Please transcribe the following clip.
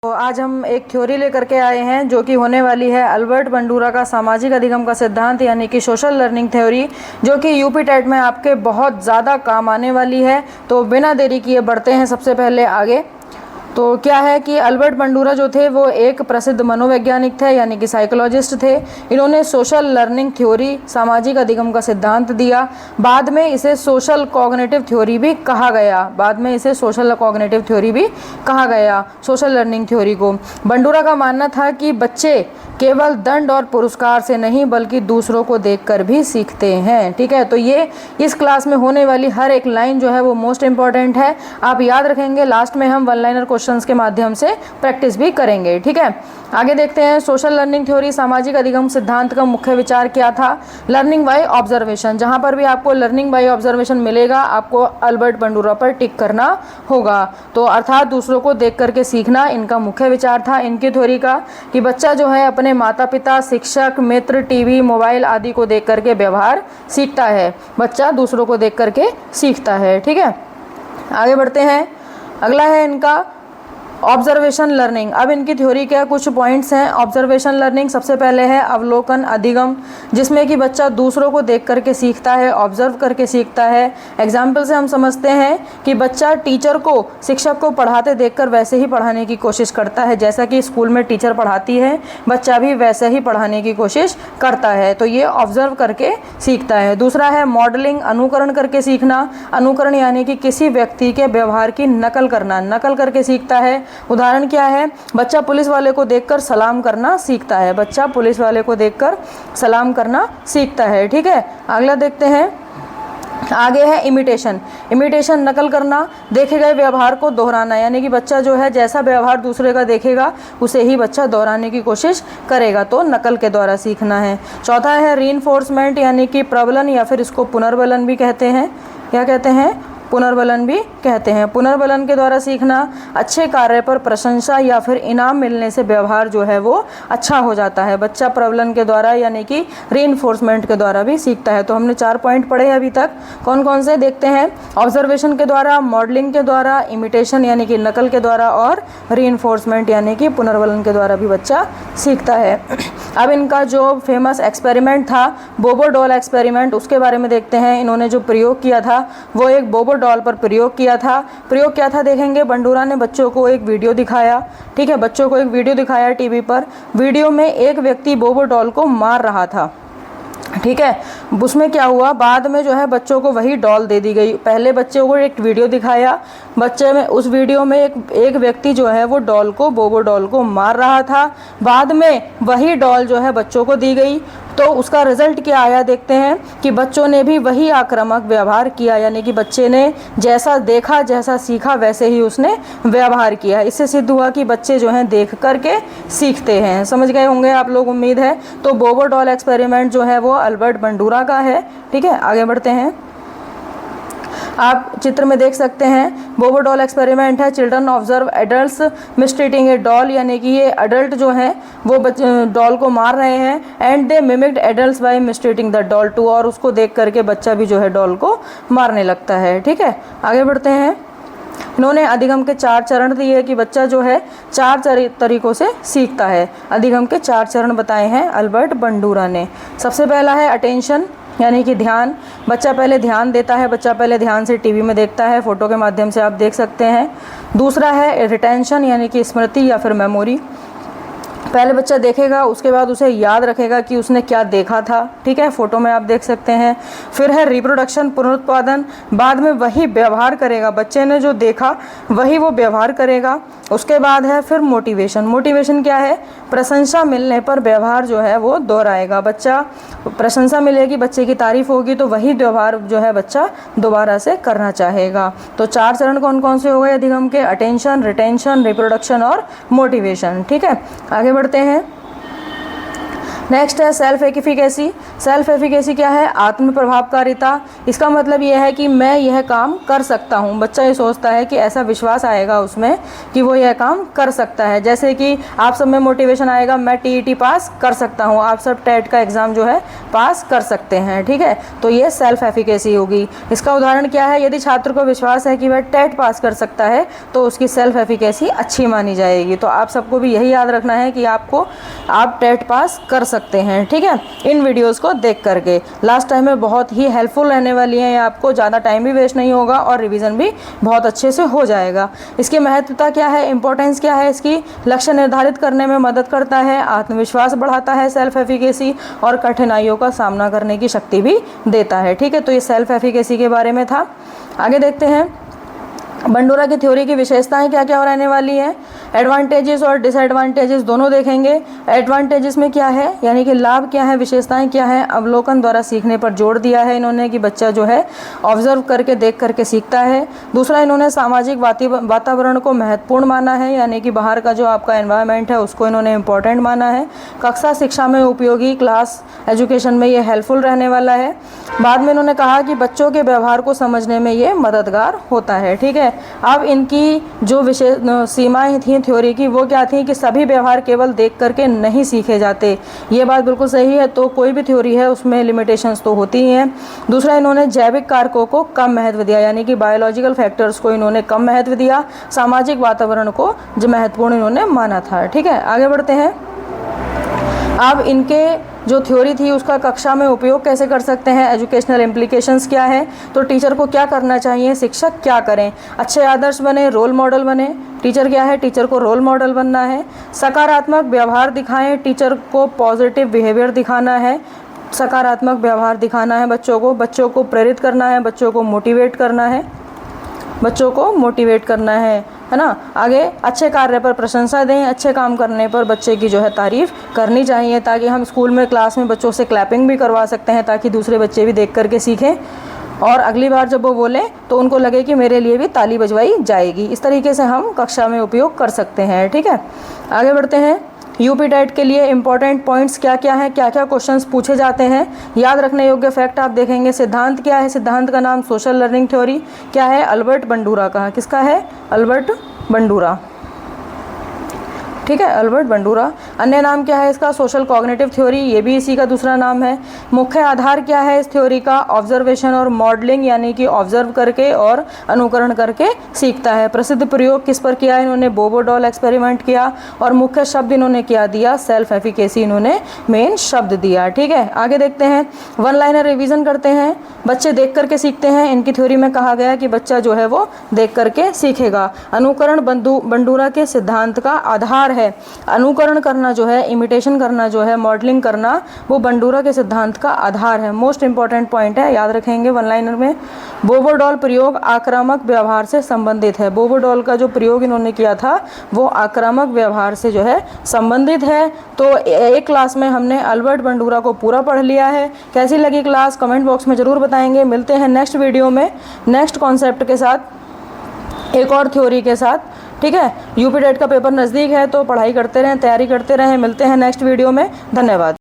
तो आज हम एक थ्योरी लेकर के आए हैं जो कि होने वाली है अल्बर्ट बंडूरा का सामाजिक अधिगम का सिद्धांत यानी कि सोशल लर्निंग थ्योरी, जो कि यूपी टेट में आपके बहुत ज़्यादा काम आने वाली है। तो बिना देरी किए बढ़ते हैं सबसे पहले आगे। तो क्या है कि अल्बर्ट बंडूरा जो थे वो एक प्रसिद्ध मनोवैज्ञानिक थे यानी कि साइकोलॉजिस्ट थे। इन्होंने सोशल लर्निंग थ्योरी सामाजिक अधिगम का सिद्धांत दिया। बाद में इसे सोशल कॉग्निटिव थ्योरी भी कहा गया सोशल लर्निंग थ्योरी को। बंडूरा का मानना था कि बच्चे केवल दंड और पुरस्कार से नहीं बल्कि दूसरों को देखकर भी सीखते हैं। ठीक है, तो ये इस क्लास में होने वाली हर एक लाइन जो है वो मोस्ट इंपॉर्टेंट है, आप याद रखेंगे। लास्ट में हम वन लाइनर क्वेश्चंस के माध्यम से प्रैक्टिस भी करेंगे। ठीक है, आगे देखते हैं। सोशल लर्निंग थ्योरी सामाजिक अधिगम सिद्धांत का मुख्य विचार क्या था? Learning by observation. जहां पर भी आपको लर्निंग बाय ऑब्जर्वेशन मिलेगा आपको अल्बर्ट बंडूरा पर टिक करना होगा। तो अर्थात दूसरों को देख करके सीखना इनका मुख्य विचार था इनकी थ्योरी का, कि बच्चा जो है अपने माता पिता, शिक्षक, मित्र, टीवी, मोबाइल आदि को देख करके व्यवहार सीखता है। बच्चा दूसरों को देख करके सीखता है। ठीक है, आगे बढ़ते हैं। अगला है इनका ऑब्जर्वेशन लर्निंग। अब इनकी थ्योरी के कुछ पॉइंट्स हैं। ऑब्जर्वेशन लर्निंग सबसे पहले है अवलोकन अधिगम, जिसमें कि बच्चा दूसरों को देख करके सीखता है, ऑब्जर्व करके सीखता है। एग्जाम्पल से हम समझते हैं कि बच्चा टीचर को, शिक्षक को पढ़ाते देखकर वैसे ही पढ़ाने की कोशिश करता है। जैसा कि स्कूल में टीचर पढ़ाती है बच्चा भी वैसे ही पढ़ाने की कोशिश करता है। तो ये ऑब्जर्व करके सीखता है। दूसरा है मॉडलिंग, अनुकरण करके सीखना। अनुकरण यानी कि किसी व्यक्ति के व्यवहार की नकल करना, नकल करके सीखता है। उदाहरण क्या है? बच्चा पुलिस वाले को देखकर सलाम करना सीखता है। बच्चा पुलिस वाले को देखकर सलाम करना सीखता है। ठीक है, अगला देखते हैं। आगे है इमिटेशन। इमिटेशन नकल करना, देखे गए व्यवहार को दोहराना, यानी कि बच्चा जो है जैसा व्यवहार दूसरे का देखेगा उसे ही बच्चा दोहराने की कोशिश करेगा, तो नकल के द्वारा सीखना है। चौथा है रीइंफोर्समेंट यानी कि प्रबलन या फिर इसको पुनर्बलन भी कहते हैं। क्या कहते हैं? पुनर्बलन भी कहते हैं। पुनर्बलन के द्वारा सीखना, अच्छे कार्य पर प्रशंसा या फिर इनाम मिलने से व्यवहार जो है वो अच्छा हो जाता है। बच्चा प्रबलन के द्वारा यानी कि रीइंफोर्समेंट के द्वारा भी सीखता है। तो हमने 4 पॉइंट पढ़े हैं अभी तक। कौन कौन से देखते हैं? ऑब्जर्वेशन के द्वारा, मॉडलिंग के द्वारा, इमिटेशन यानी कि नकल के द्वारा और रीइंफोर्समेंट यानी कि पुनर्बलन के द्वारा भी बच्चा सीखता है। अब इनका जो फेमस एक्सपेरिमेंट था बोबो डॉल एक्सपेरिमेंट, उसके बारे में देखते हैं। इन्होंने जो प्रयोग किया था वो एक बोबो डॉल पर प्रयोग किया था। प्रयोग क्या था देखेंगे। बंडूरा ने बच्चों को एक वीडियो दिखाया। ठीक है, बच्चों को एक वीडियो दिखाया टीवी पर। वीडियो में एक व्यक्ति बोबो डॉल को मार रहा था। ठीक है, उसमें क्या हुआ, बाद में जो है बच्चों को वही डॉल दे दी गई। पहले बच्चों को एक वीडियो दिखाया, बच्चे में उस वीडियो में एक व्यक्ति जो है वो बोबो डॉल को मार रहा था। बाद में वही डॉल जो है बच्चों को दी गई। तो उसका रिजल्ट क्या आया देखते हैं कि बच्चों ने भी वही आक्रामक व्यवहार किया, यानी कि बच्चे ने जैसा देखा, जैसा सीखा वैसे ही उसने व्यवहार किया। इससे सिद्ध हुआ कि बच्चे जो हैं देख करके सीखते हैं। समझ गए होंगे आप लोग, उम्मीद है। तो बोबो डॉल एक्सपेरिमेंट जो है वो अल्बर्ट बंडूरा का है। ठीक है, आगे बढ़ते हैं। आप चित्र में देख सकते हैं बोबो डॉल एक्सपेरिमेंट है। Children observe adults mistreating a doll, यानी कि ये अडल्ट जो हैं वो डॉल को मार रहे हैं। And they mimicked adults by mistreating the doll too, और उसको देख करके बच्चा भी जो है डॉल को मारने लगता है। ठीक है, आगे बढ़ते हैं। इन्होंने अधिगम के 4 चरण दिए कि बच्चा जो है 4 तरीकों से सीखता है। अधिगम के 4 चरण बताए हैं अल्बर्ट बंडूरा ने। सबसे पहला है अटेंशन यानी कि ध्यान। बच्चा पहले ध्यान देता है, बच्चा पहले ध्यान से टीवी में देखता है, फोटो के माध्यम से आप देख सकते हैं। दूसरा है रिटेंशन यानी कि स्मृति या फिर मेमोरी। पहले बच्चा देखेगा, उसके बाद उसे याद रखेगा कि उसने क्या देखा था। ठीक है, फोटो में आप देख सकते हैं। फिर है रिप्रोडक्शन, पुनरुत्पादन। बाद में वही व्यवहार करेगा, बच्चे ने जो देखा वही वो व्यवहार करेगा। उसके बाद है फिर मोटिवेशन। मोटिवेशन क्या है? प्रशंसा मिलने पर व्यवहार जो है वो दोहराएगा। बच्चा प्रशंसा मिलेगी, बच्चे की तारीफ होगी तो वही व्यवहार जो है बच्चा दोबारा से करना चाहेगा। तो 4 चरण कौन कौन से हो गए अधिगम के? अटेंशन, रिटेंशन, रिप्रोडक्शन और मोटिवेशन। ठीक है, आगे बढ़ते हैं। नेक्स्ट है सेल्फ एफिकेसी। सेल्फ एफिकेसी क्या है? आत्म प्रभावकारिता। इसका मतलब यह है कि मैं यह काम कर सकता हूँ। बच्चा ये सोचता है कि ऐसा विश्वास आएगा उसमें कि वो यह काम कर सकता है। जैसे कि आप सब में मोटिवेशन आएगा, मैं टीईटी पास कर सकता हूँ, आप सब टेट का एग्ज़ाम जो है पास कर सकते हैं, ठीक है। तो ये सेल्फ एफिकेसी होगी। इसका उदाहरण क्या है? यदि छात्र को विश्वास है कि वह टेट पास कर सकता है तो उसकी सेल्फ एफिकेसी अच्छी मानी जाएगी। तो आप सबको भी यही याद रखना है कि आप टेट पास कर सकते हैं, ठीक है, इन वीडियोस को देख करके। लास्ट टाइम में बहुत ही हेल्पफुल रहने वाली हैं, आपको ज़्यादा टाइम भी वेस्ट नहीं होगा और रिवीजन भी बहुत अच्छे से हो जाएगा। इसकी महत्वता क्या है, इंपॉर्टेंस क्या है इसकी? लक्ष्य निर्धारित करने में मदद करता है, आत्मविश्वास बढ़ाता है सेल्फ एफिकेसी, और कठिनाइयों का सामना करने की शक्ति भी देता है, ठीक है। तो ये सेल्फ एफिकेसी के बारे में था। आगे देखते हैं बंडूरा की थ्योरी की विशेषताएं क्या क्या रहने वाली हैं। एडवांटेजेस और डिसएडवांटेजेस दोनों देखेंगे। एडवांटेजेस में क्या है, यानी कि लाभ क्या है, विशेषताएं क्या है। अवलोकन द्वारा सीखने पर जोर दिया है इन्होंने कि बच्चा जो है ऑब्जर्व करके देख करके सीखता है। दूसरा, इन्होंने सामाजिक वातावरण को महत्वपूर्ण माना है, यानी कि बाहर का जो आपका एनवायरनमेंट है उसको इन्होंने इंपॉर्टेंट माना है। कक्षा शिक्षा में उपयोगी, क्लास एजुकेशन में ये हेल्पफुल रहने वाला है। बाद में इन्होंने कहा कि बच्चों के व्यवहार को समझने में ये मददगार होता है, ठीक है। अब इनकी जो विशेष सीमाएं थी थ्योरी की, वो क्या थी कि सभी व्यवहार केवल देख करके नहीं सीखे जाते। ये बात बिल्कुल सही है। तो कोई भी थ्योरी है उसमें लिमिटेशंस तो होती ही हैं। दूसरा, इन्होंने जैविक कारकों को कम महत्व दिया, यानी कि बायोलॉजिकल फैक्टर्स को इन्होंने कम महत्व दिया। सामाजिक वातावरण को जो महत्वपूर्ण इन्होंने माना था, ठीक है। आगे बढ़ते हैं। अब इनके जो थ्योरी थी उसका कक्षा में उपयोग कैसे कर सकते हैं, एजुकेशनल इम्प्लीकेशंस क्या है, तो टीचर को क्या करना चाहिए, शिक्षक क्या करें। अच्छे आदर्श बने, रोल मॉडल बने। टीचर क्या है? टीचर को रोल मॉडल बनना है। सकारात्मक व्यवहार दिखाएं, टीचर को पॉजिटिव बिहेवियर दिखाना है, सकारात्मक व्यवहार दिखाना है बच्चों को प्रेरित करना है, बच्चों को मोटिवेट करना है ना। आगे, अच्छे कार्य पर प्रशंसा दें, अच्छे काम करने पर बच्चे की जो है तारीफ़ करनी चाहिए, ताकि हम स्कूल में क्लास में बच्चों से क्लैपिंग भी करवा सकते हैं, ताकि दूसरे बच्चे भी देख करके सीखें और अगली बार जब वो बोलें तो उनको लगे कि मेरे लिए भी ताली बजवाई जाएगी। इस तरीके से हम कक्षा में उपयोग कर सकते हैं, ठीक है। आगे बढ़ते हैं। यूपी टेट के लिए इंपॉर्टेंट पॉइंट्स क्या क्या हैं, क्या क्या क्वेश्चंस पूछे जाते हैं, याद रखने योग्य फैक्ट आप देखेंगे। सिद्धांत क्या है? सिद्धांत का नाम सोशल लर्निंग थ्योरी क्या है? अल्बर्ट बंडूरा का। किसका है? अल्बर्ट बंडूरा, ठीक है, अल्बर्ट बंडूरा। अन्य नाम क्या है इसका? सोशल कॉग्निटिव थ्योरी, ये भी इसी का दूसरा नाम है। मुख्य आधार क्या है इस थ्योरी का? ऑब्जर्वेशन और मॉडलिंग, यानी कि ऑब्जर्व करके और अनुकरण करके सीखता है। प्रसिद्ध प्रयोग किस पर किया इन्होंने? बोबो डॉल एक्सपेरिमेंट किया। और मुख्य शब्द इन्होंने क्या दिया? सेल्फ एफिकेसी इन्होंने मेन शब्द दिया, ठीक है। आगे देखते हैं, वन लाइनर रिविजन करते हैं। बच्चे देख करके सीखते हैं। इनकी थ्योरी में कहा गया कि बच्चा जो है वो देख करके सीखेगा। अनुकरण बंडूरा के सिद्धांत का आधार है। अनुकरण करना जो है, इमिटेशन करना जो है, मॉडलिंग करना, वो बंडूरा के सिद्धांत का आधार है। मोस्ट इंपॉर्टेंट पॉइंट है, याद रखेंगे वन लाइनर में। बोबो डॉल प्रयोग आक्रामक व्यवहार से संबंधित है। बोबो डॉल का जो प्रयोग इन्होंने किया था वो आक्रामक व्यवहार से जो है संबंधित है। तो एक क्लास में हमने अल्बर्ट बंडूरा को पूरा पढ़ लिया है। कैसी लगी क्लास कमेंट बॉक्स में ज़रूर बताएंगे। मिलते हैं नेक्स्ट वीडियो में नेक्स्ट कॉन्सेप्ट के साथ, एक और थ्योरी के साथ, ठीक है। यूपी टेट का पेपर नज़दीक है तो पढ़ाई करते रहें, तैयारी करते रहें। मिलते हैं नेक्स्ट वीडियो में। धन्यवाद।